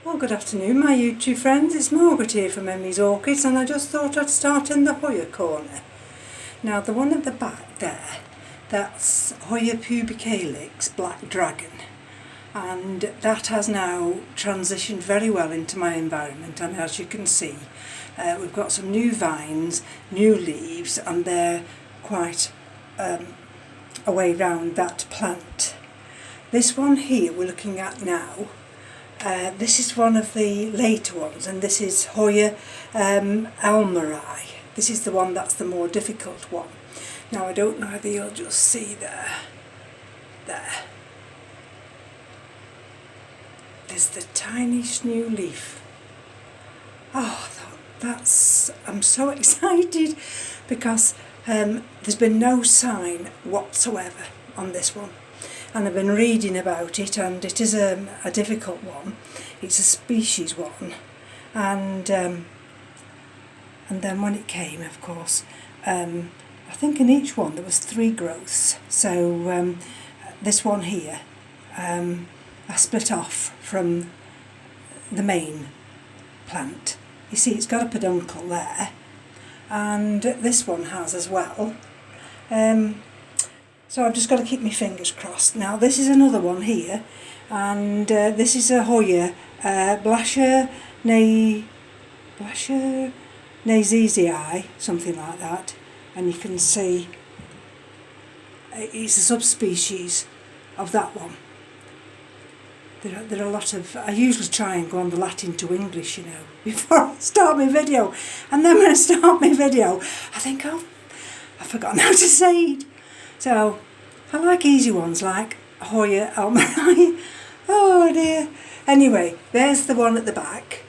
Well, good afternoon my YouTube friends, it's Margaret here from M.E.s Orchids, and I just thought I'd start in the Hoya corner. Now the one at the back there, that's Hoya pubicalyx Black Dragon, and that has now transitioned very well into my environment, and as you can see we've got some new vines, new leaves, and they're quite away round that plant. This one here we're looking at now, this is one of the later ones, and this is Hoya elmeri. This is the one that's the more difficult one. Now I don't know whether you'll just see there. There's the tiniest new leaf. Oh, I'm so excited because there's been no sign whatsoever on this one. And I've been reading about it, and it is a difficult one. It's a species one, and then when it came, of course, I think in each one there was 3 growths. So this one here, I split off from the main plant. You see, it's got a peduncle there, and this one has as well. So I've just got to keep my fingers crossed. Now this is another one here, and this is a Hoya Blasher Nazezii, something like that, and you can see it's a subspecies of that one. There are a lot of, I usually try and go on the Latin to English, you know, before I start my video, and then when I start my video I think, oh, I've forgotten how to say it. So I like easy ones like Hoya elmeri. Oh dear. Anyway, there's the one at the back,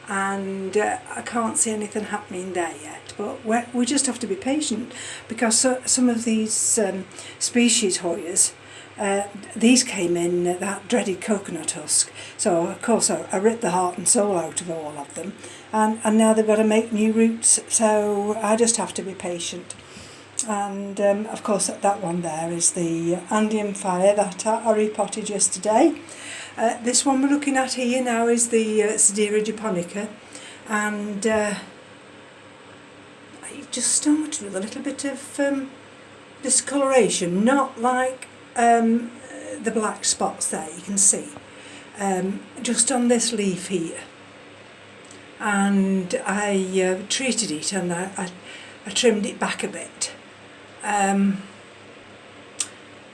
and I can't see anything happening there yet, but we just have to be patient, because some of these species Hoyas, these came in that dreaded coconut husk, so of course I ripped the heart and soul out of all of them, and now they've got to make new roots, so I just have to be patient. And of course that one there is the Andean fire that I repotted yesterday. This one we're looking at here now is the Sedera japonica, and it just started with a little bit of discoloration, not like the black spots there you can see, just on this leaf here, and I treated it, and I trimmed it back a bit. And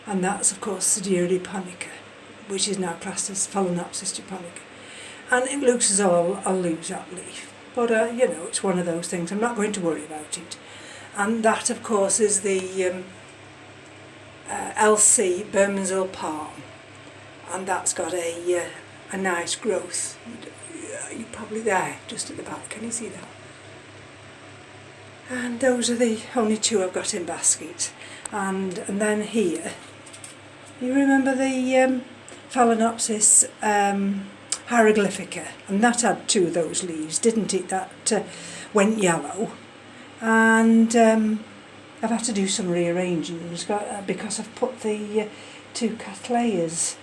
that's of course Sedera japonica, which is now classed as Phalaenopsis japonica, and it looks as though I'll lose that leaf, but you know, it's one of those things, I'm not going to worry about it. And that of course is the LC Bermondsey palm, and that's got a nice growth. You're probably there just at the back, can you see that? And those are the only 2 I've got in baskets. And then here, you remember the Phalaenopsis hieroglyphica, and that had 2 of those leaves, didn't it? That went yellow, and I've had to do some rearranging because I've put the 2 cattleyas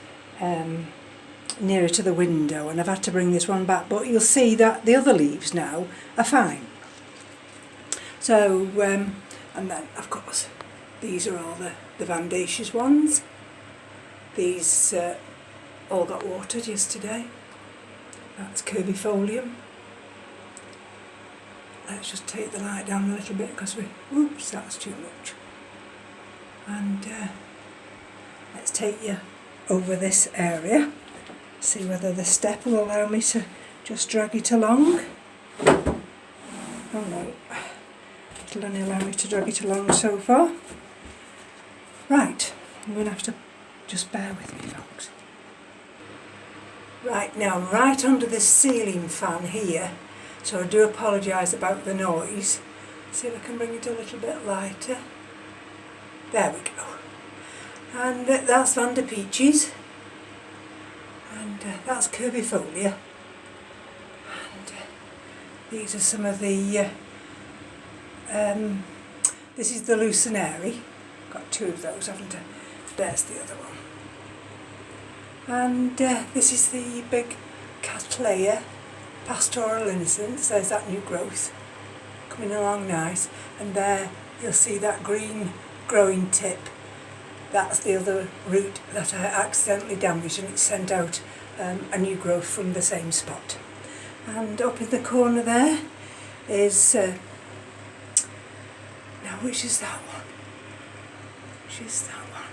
nearer to the window, and I've had to bring this one back, but you'll see that the other leaves now are fine. So, and then of course these are all the Vandaceous ones. These all got watered yesterday. That's Curvifolium. Let's just take the light down a little bit because oops, that's too much. And let's take you over this area, see whether the step will allow me to just drag it along. Oh no. It'll only allow me to drag it along so far. Right, I'm going to have to just bear with me, folks. Right, now I'm right under this ceiling fan here, so I do apologise about the noise. See if I can bring it a little bit lighter. There we go. And that's Vanda Peaches, and that's Curvifolia, and these are some of the this is the Lucernary. Got 2 of those, haven't I? There's the other one. And this is the big Cattleya, Pastoral Innocence, there's that new growth coming along nice, and there you'll see that green growing tip. That's the other root that I accidentally damaged, and it sent out a new growth from the same spot. And up in the corner there is, now which is that one? Which is that one?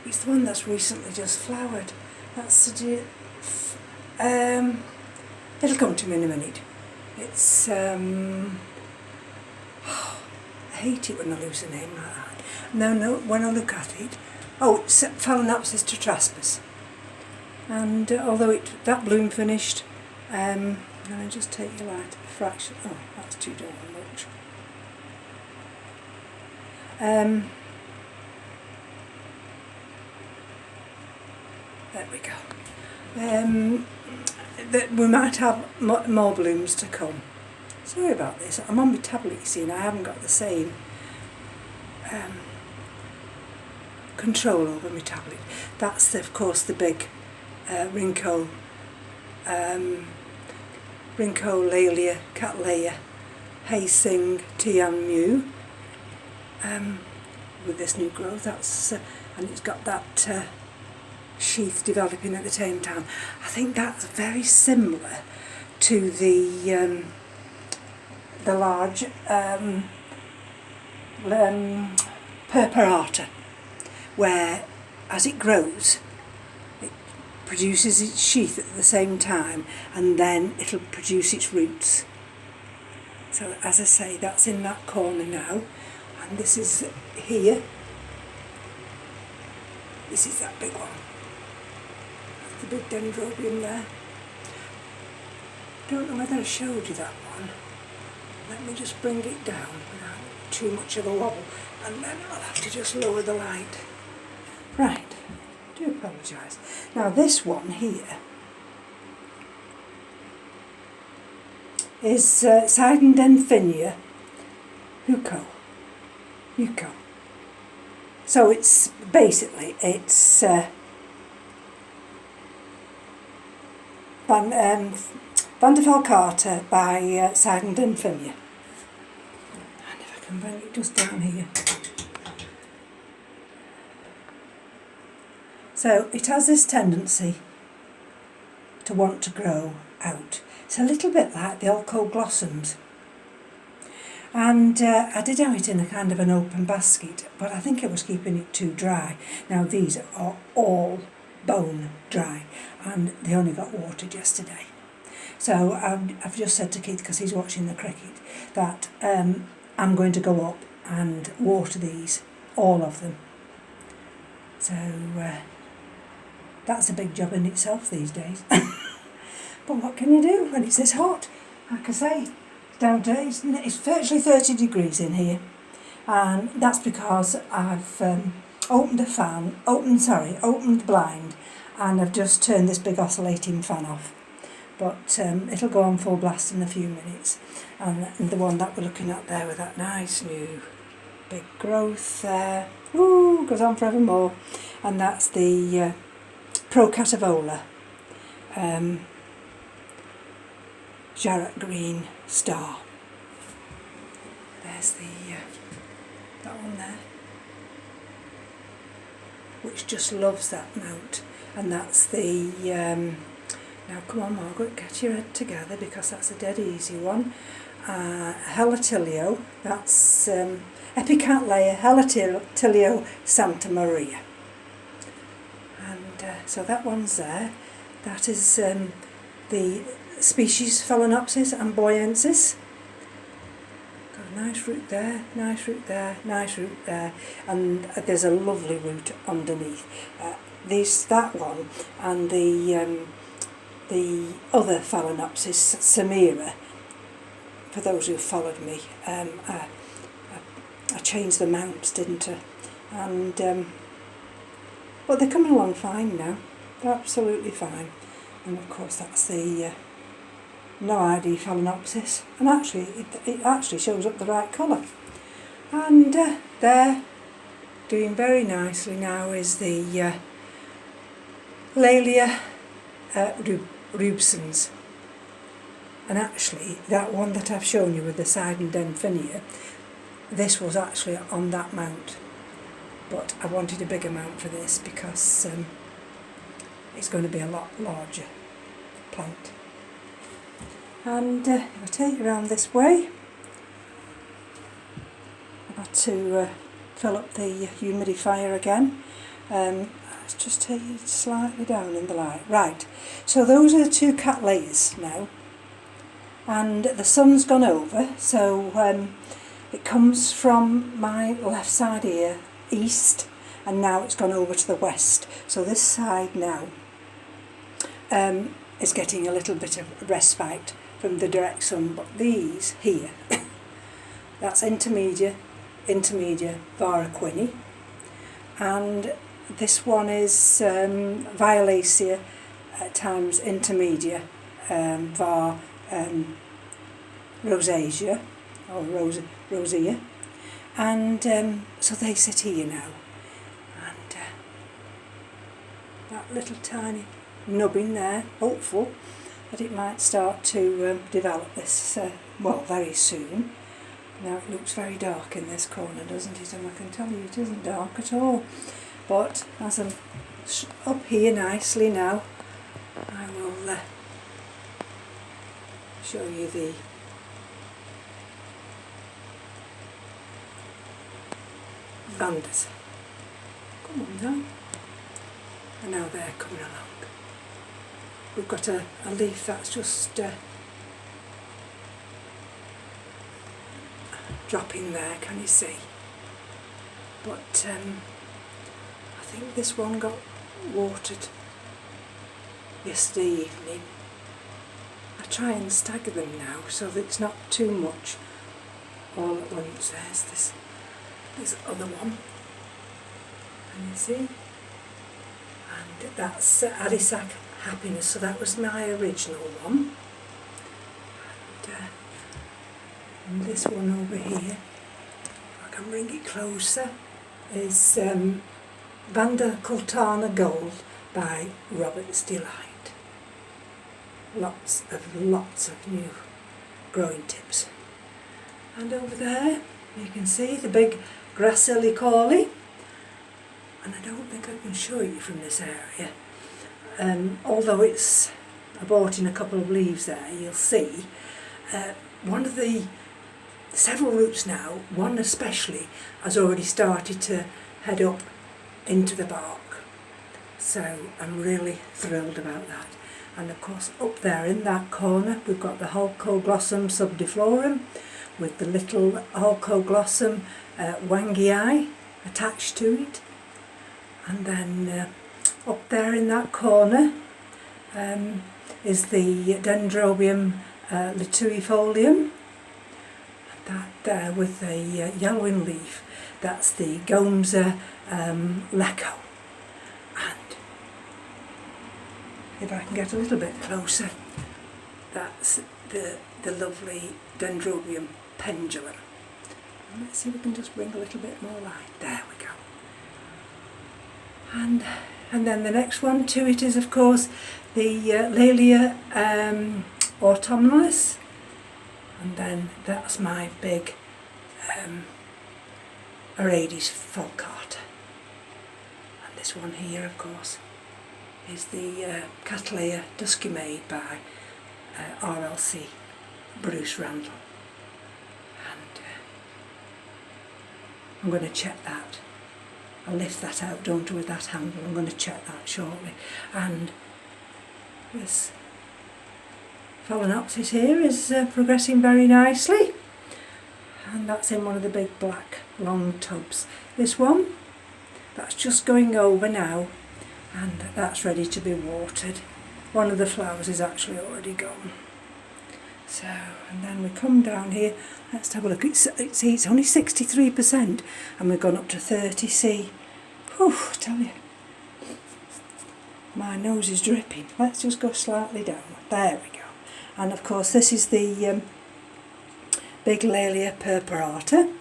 It's the one that's recently just flowered. That's the, it'll come to me in a minute. It's, I hate it when I lose a name like that. No, when I look at it, oh, it's Phalaenopsis tetraspis. And although that bloom finished, let me just take your light a fraction. Oh, that's too darn much. There we go. That we might have more blooms to come. Sorry about this. I'm on my tablet, you see, and I haven't got the same control over my tablet. That's, of course, the big Rhyncholalia, Cattleya, Haysing, Tian Mu, with this new growth. That's and it's got that sheath developing at the same time. I think that's very similar to the large Purpurata, where as it grows it produces its sheath at the same time, and then it'll produce its roots. So as I say, that's in that corner now, and this is here. This is that big one. That's the big dendrobium there. Don't know whether I showed you that one. Let me just bring it down without too much of a wobble, and then I'll have to just lower the light. Right, I do apologise. Now this one here is Sidendenfinia Huco. So it's basically, it's Vanderfalcata by Sidendenfinia. And if I can bring it just down here. So it has this tendency to want to grow out. It's a little bit like the Alcoglossums. And I did have it in a kind of an open basket, but I think I was keeping it too dry. Now these are all bone dry, and they only got watered yesterday. So I've just said to Keith, because he's watching the cricket, that I'm going to go up and water these, all of them. So that's a big job in itself these days. But what can you do when it's this hot? Like I say, down to, it's virtually 30 degrees in here, and that's because I've opened the blind, and I've just turned this big oscillating fan off. But it'll go on full blast in a few minutes. And the one that we're looking at there with that nice new big growth there, goes on forevermore. And that's the Procatavola Jarrett Green Star. There's that one there, which just loves that mount. And that's the now come on Margaret, get your head together, because that's a dead easy one. Helatilio, that's Epicattleya Helatilio Santa Maria. And so that one's there. That is the species Phalaenopsis amboyensis. Got a nice root there, nice root there, nice root there, and there's a lovely root underneath. That one and the other Phalaenopsis, Samira, for those who followed me, I changed the mounts, didn't I? And but they're coming along fine now. They're absolutely fine. And of course that's the no ID Phalaenopsis, and actually it actually shows up the right colour. And there, doing very nicely now, is the Laelia rubescens. And actually that one that I've shown you with the Sidon Denphinia, this was actually on that mount, but I wanted a bigger mount for this because it's going to be a lot larger plant. And if I take it around this way, I've got to fill up the humidifier again. Let's just take it slightly down in the light. Right, so those are the two cattleyas now, and the sun's gone over, so it comes from my left side here, east, and now it's gone over to the west. So this side now is getting a little bit of respite from the direct sun, but these here, that's intermedia, Vara and this one is Violacea times intermedia, Var rosacea, or rosea, and so they sit here now, and that little tiny nubbin there, hopeful that it might start to develop this, well, very soon. Now it looks very dark in this corner, doesn't it? And I can tell you it isn't dark at all. But as I'm up here nicely now, I will show you the Vandas. Come on now. And now they're coming along. We've got a leaf that's just dropping there, can you see? But I think this one got watered yesterday evening. I try and stagger them now so that it's not too much all at once. There's this other one, can you see? And that's Adisac Happiness, so that was my original one. And this one over here, if I can bring it closer, is Vanda Cultana Gold by Robert's Delight. Lots of new growing tips. And over there you can see the big Gracillicauli, and I don't think I can show you from this area, although it's aborting a couple of leaves there. You'll see one of the several roots now, one especially, has already started to head up into the bark, so I'm really thrilled about that. And of course up there in that corner we've got the Holcoglossum subdiflorum with the little Holcoglossum wangii attached to it, and then up there in that corner is the Dendrobium luteifolium. That there with the yellowing leaf, that's the Gomza Lecco. And if I can get a little bit closer, that's the lovely Dendrobium pendulum. And let's see if we can just bring a little bit more light. There we go. And then the next one to it is, of course, the Laelia autumnalis. And then that's my big Orchids fulcata. And this one here, of course, is the Cattleya Dusky Maid by RLC Bruce Randall. And I'm going to check that. I'll lift that out, don't I, with that handle. I'm going to check that shortly. And this Phalaenopsis here is progressing very nicely, and that's in one of the big black long tubs. This one, that's just going over now, and that's ready to be watered. One of the flowers is actually already gone. So, and then we come down here, let's have a look. It's only 63%, and we've gone up to 30. See, whew, I tell you, my nose is dripping. Let's just go slightly down. There we go. And of course this is the big Laelia purpurata.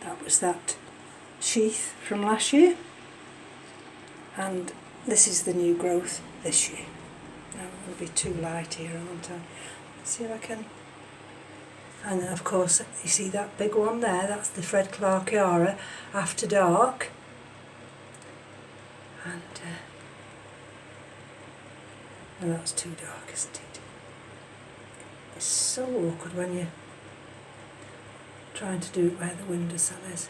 That was that sheath from last year. And this is the new growth this year. Now it'll be too light here, won't I? Let's see if I can. And then of course, you see that big one there, that's the Fred Clarkiara After Dark. And that's too dark, isn't it? It's so awkward when you're trying to do it where the windowsill is.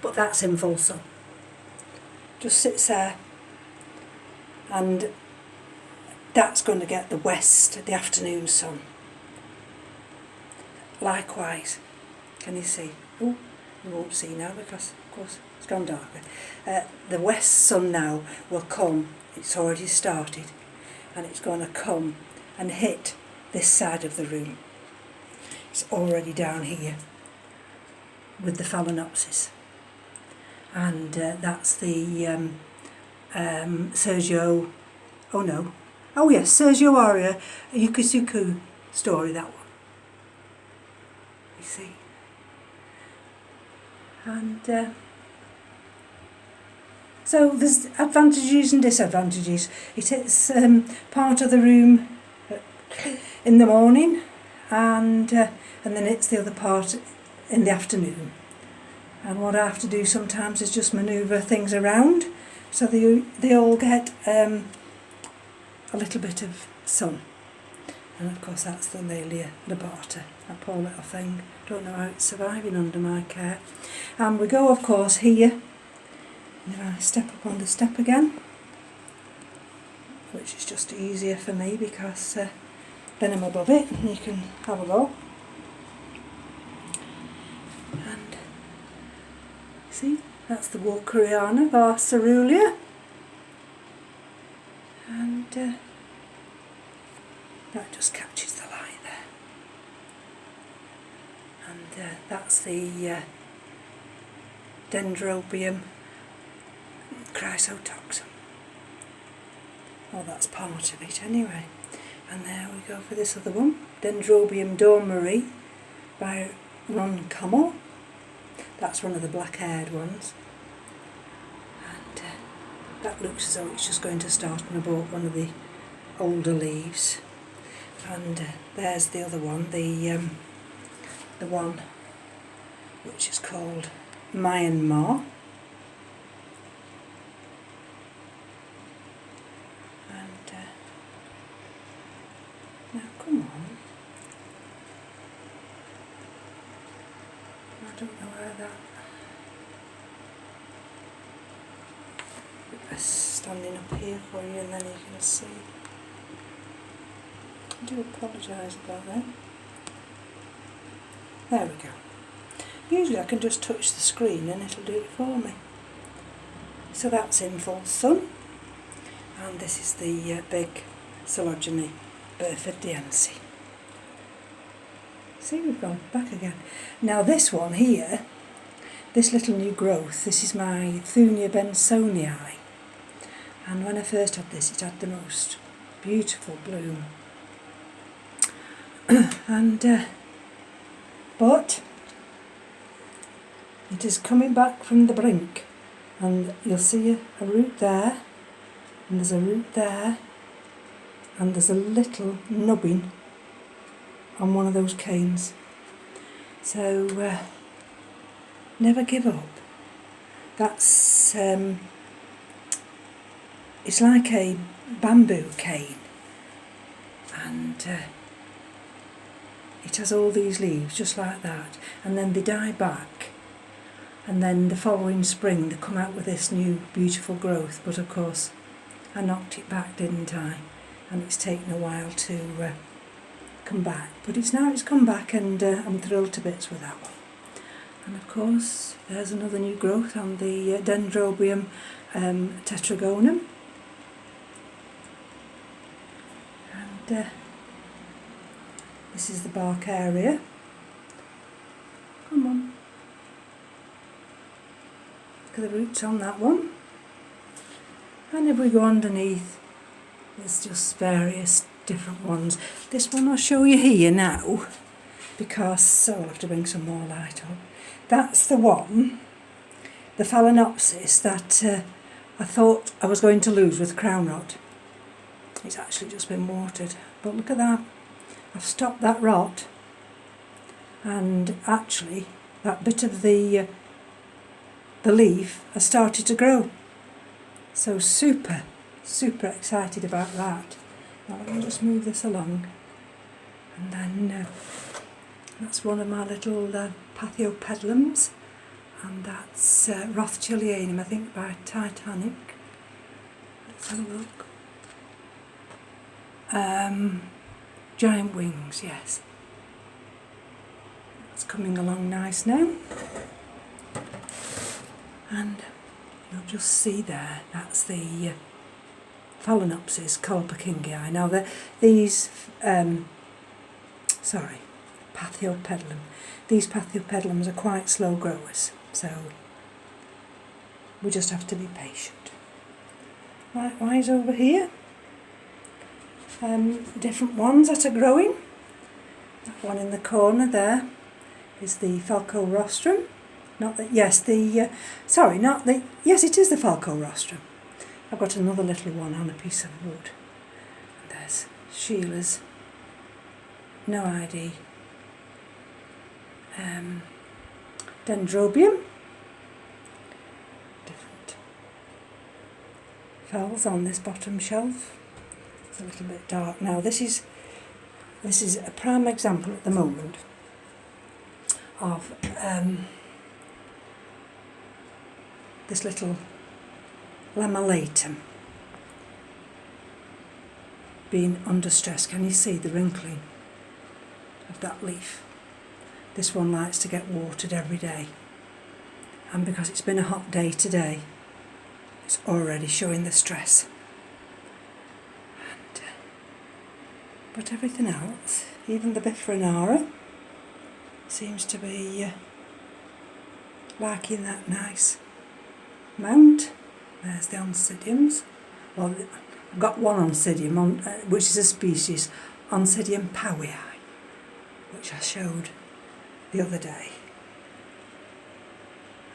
But that's in full sun. Just sits there, and that's going to get the west, the afternoon sun. Likewise, can you see? Oh, you won't see now because, of course, it's gone darker. The west sun now will come, it's already started, and it's going to come and hit this side of the room. It's already down here with the Phalaenopsis. And that's the Sergio, Sergio Aria Yukusuku story, that one. You see. And so there's advantages and disadvantages. It is part of the room in the morning, and then it's the other part in the afternoon. And what I have to do sometimes is just manoeuvre things around so they all get a little bit of sun. And of course that's the Laelia lobata, that poor little thing. Don't know how it's surviving under my care. And we go of course here, and if I step up on the step again, which is just easier for me because then I'm above it and you can have a go. And see, that's the Walkeriana var cerulean, and that just catches the light there. And that's the Dendrobium chrysotoxum. Well, that's part of it anyway. And there we go for this other one, Dendrobium dormerii by Ron Cummel. That's one of the black-haired ones. And that looks as though it's just going to start on about one of the older leaves. And there's the other one, the one which is called Myanmar. And now come on. I don't know where that. I'm standing up here for you and then you can see. I do apologise about that. There we go. Usually I can just touch the screen and it'll do it for me. So that's in full sun, and this is the big Coelogene Burfordiense. See, we've gone back again. Now this one here, this little new growth, this is my Thunia bensonii, and when I first had this, it had the most beautiful bloom. And but it is coming back from the brink, and you'll see a root there, and there's a root there, and there's a little nubbin on one of those canes. So never give up. That's it's like a bamboo cane, and it has all these leaves just like that, and then they die back, and then the following spring they come out with this new beautiful growth. But of course I knocked it back, didn't I? And it's taken a while to come back, but it's come back, and I'm thrilled to bits with that one. And of course there's another new growth on the Dendrobium tetragonum, and this is the bark area. Come on. Look at the roots on that one. And if we go underneath, there's just various different ones. This one I'll show you here now, because I'll have to bring some more light up. That's the one, the Phalaenopsis, that I thought I was going to lose with crown rot. It's actually just been watered. But look at that. I've stopped that rot, and actually that bit of the leaf has started to grow. So super excited about that. Now let me just move this along, and then that's one of my little Pathiopedilums, and that's Rothschildianum, I think, by Titanic. Let's have a look. Giant wings, yes. It's coming along nice now. And you'll just see there, that's the Phalaenopsis colpokingii. Now these, Pathiopedilum. These Pathiopedilums are quite slow growers, so we just have to be patient. Likewise over here, different ones that are growing. That one in the corner there is the Falco-rostrum. Yes, it is the Falco-rostrum. I've got another little one on a piece of wood. And there's Sheila's no ID. Dendrobium. Different fells on this bottom shelf. It's a little bit dark now. This is a prime example at the moment of this little Lamelatum being under stress. Can you see the wrinkling of that leaf? This one likes to get watered every day, and because it's been a hot day today, it's already showing the stress. And, but everything else, even the Bifrönara, seems to be liking that nice mount. There's the Oncidiums. Well, I've got one Oncidium, which is a species, Oncidium powii, which I showed the other day.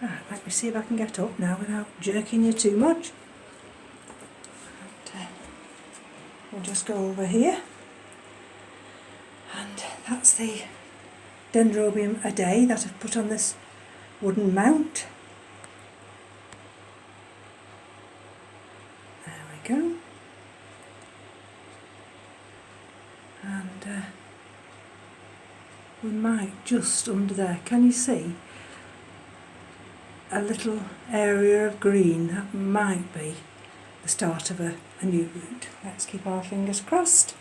Right, let me see if I can get up now without jerking you too much. And, we'll just go over here. And that's the Dendrobium a day that I've put on this wooden mount. There we go. And we might just under there, can you see a little area of green? That might be the start of a new root. Let's keep our fingers crossed.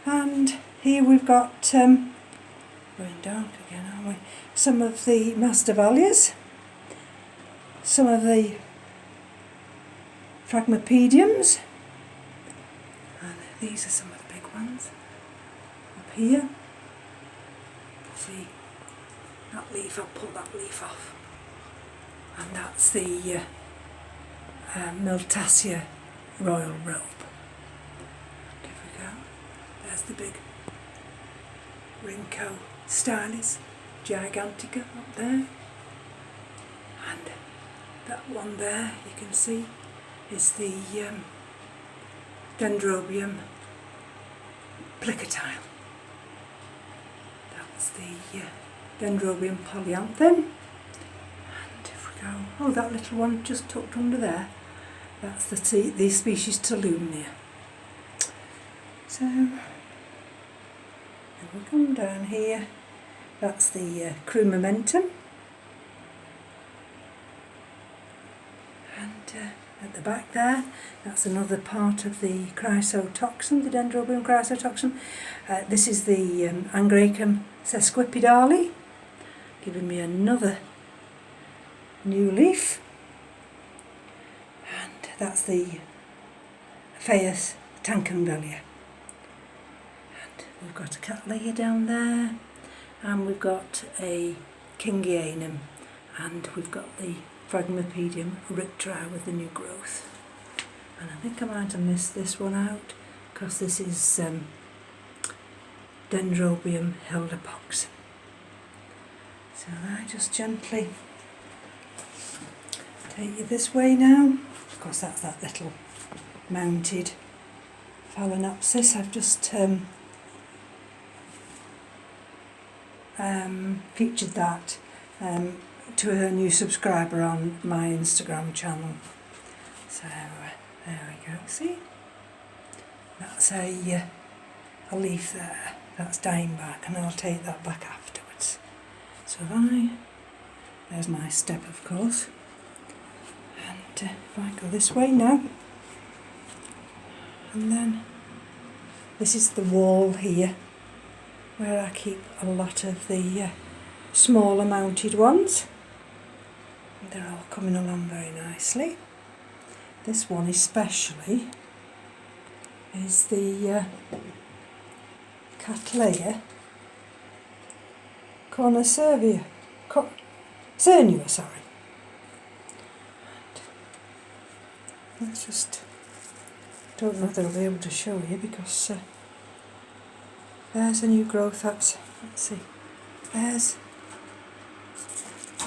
And here we've got, going dark again, aren't we? Some of the Masdevallias, some of the Phragmipediums, and these are some of the big ones up here. See that leaf, I'll pull that leaf off, and that's the Miltassia royal robe. There we go. There's the big Rinco Stylis Gigantica up there, and that one there you can see is the Dendrobium plicatile. That's the Dendrobium polyanthum. And if we go, oh, that little one just tucked under there, that's the species Tolumnia. So if we come down here, that's the Crumentum. And at the back there, that's another part of the Chrysotoxum, the Dendrobium Chrysotoxum. This is the Angraecum sesquipedale, giving me another new leaf. And that's the Phaeus Tankenvelia. And we've got a Cattleya down there, and we've got a Kingianum, and we've got the Phragmipedium rictri with the new growth. And I think I might have missed this one out, because this is Dendrobium hildepox. So I just gently take you this way now. Of course, that's that little mounted Phalaenopsis. I've just featured that to a new subscriber on my Instagram channel. So there we go, see? That's a leaf there, that's dying back, and I'll take that back afterwards. So there's my step, of course, and if I go this way now, and then this is the wall here where I keep a lot of the smaller mounted ones. They're all coming along very nicely. This one especially is the Cattleya cornucernua, sorry. Let's just, don't know whether I'll be able to show you because there's a new growth. Let's see, let's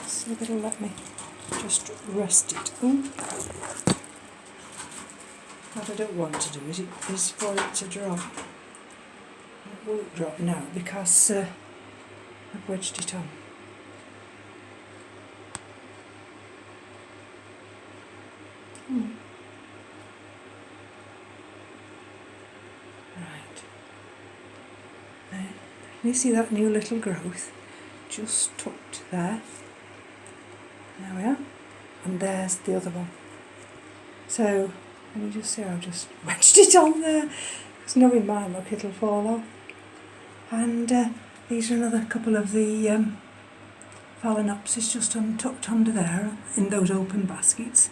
see if it'll let me just rest it. Ooh. What I don't want to do is for it to drop. It won't drop now because I've wedged it on. Right. There. You see that new little growth? Just tucked there. There we are. And there's the other one. So, can you just see I've just wedged it on there? Because knowing my luck, it'll fall off. And these are another couple of the Phalaenopsis just tucked under there in those open baskets.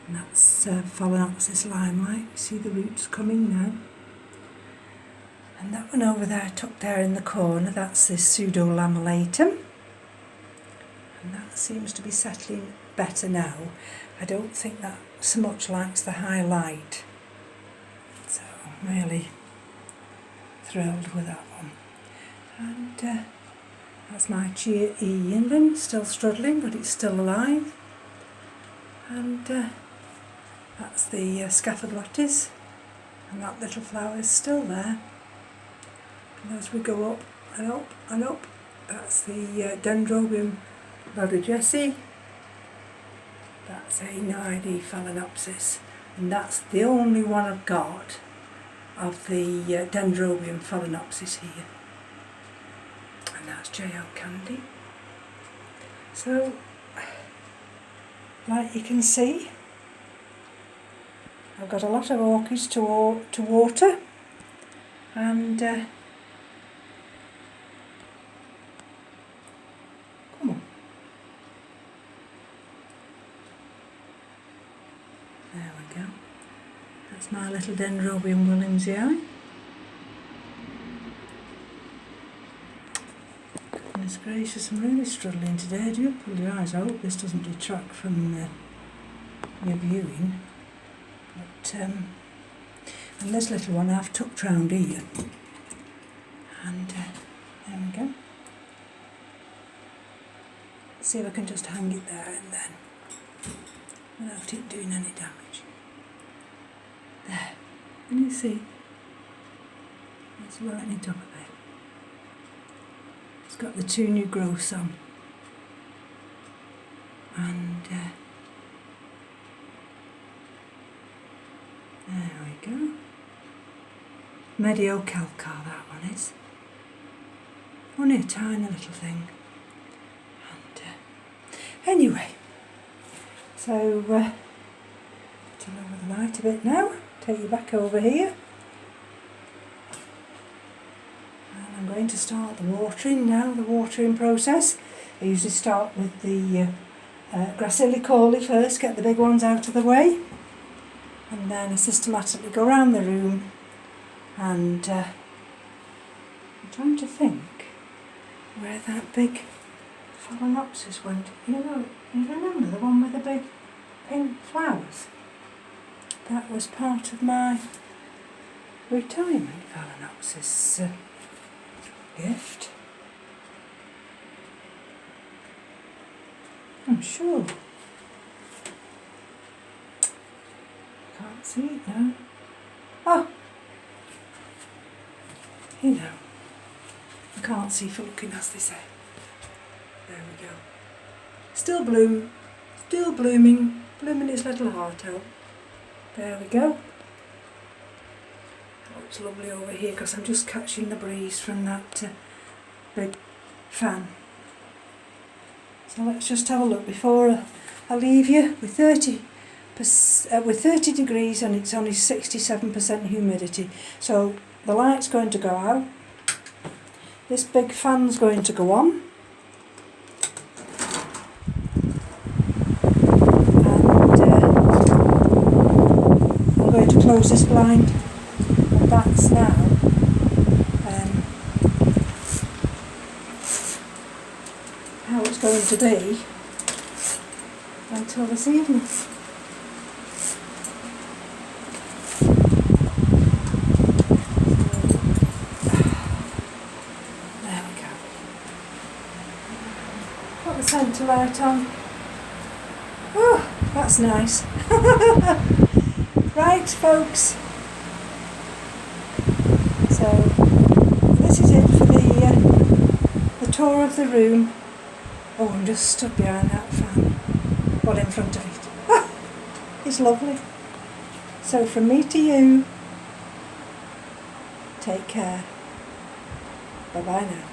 And that's Phalaenopsis limelight. You see the roots coming now. And that one over there, tucked there in the corner, that's this Pseudo-Lamellatum. And that seems to be settling better now. I don't think that so much likes the high light. So I'm really thrilled with that one. And that's my Chia E. England, still struggling, but it's still alive. And that's the Scaphoglotis, and that little flower is still there. And as we go up and up and up, that's the Dendrobium rhodogesi. That's a Nide Phalaenopsis, and that's the only one I've got of the Dendrobium Phalaenopsis here. And that's J.O. Candy. So, like you can see, I've got a lot of orchids to water, and come on. There we go. That's my little Dendrobium Williamsii. Goodness gracious, I'm really struggling today. Do pull your eyes. I hope this doesn't detract from your viewing. But and this little one I've tucked round here. And there we go. See if I can just hang it there and then, without it doing any damage. There. Can you see? Let's lighten it up a bit. It's got the two new growths on. And there we go. Mediocalcar, that one is. Only a tiny little thing. And anyway, so to lower the light a bit now, take you back over here. And I'm going to start the watering now, the watering process. I usually start with the Gracillicoli first, get the big ones out of the way. And then I systematically go around the room, and I'm trying to think where that big Phalaenopsis went. You remember the one with the big pink flowers? That was part of my retirement Phalaenopsis gift. I'm sure. Can't see it now. Oh, can't see for looking, as they say. There we go. Still blooming, blooming his little heart out. There we go. Oh, it's lovely over here because I'm just catching the breeze from that big fan. So let's just have a look before I leave you with 30 degrees, and it's only 67% humidity. So the light's going to go out. This big fan's going to go on. I'm going to close this blind, and that's now how it's going to be until this evening. There we go. Put the centre light on. Oh, that's nice. Right, folks. So this is it for the tour of the room. Oh, I'm just stood behind that fan. Well, in front of it. Ah, it's lovely. So from me to you, take care. Bye bye now.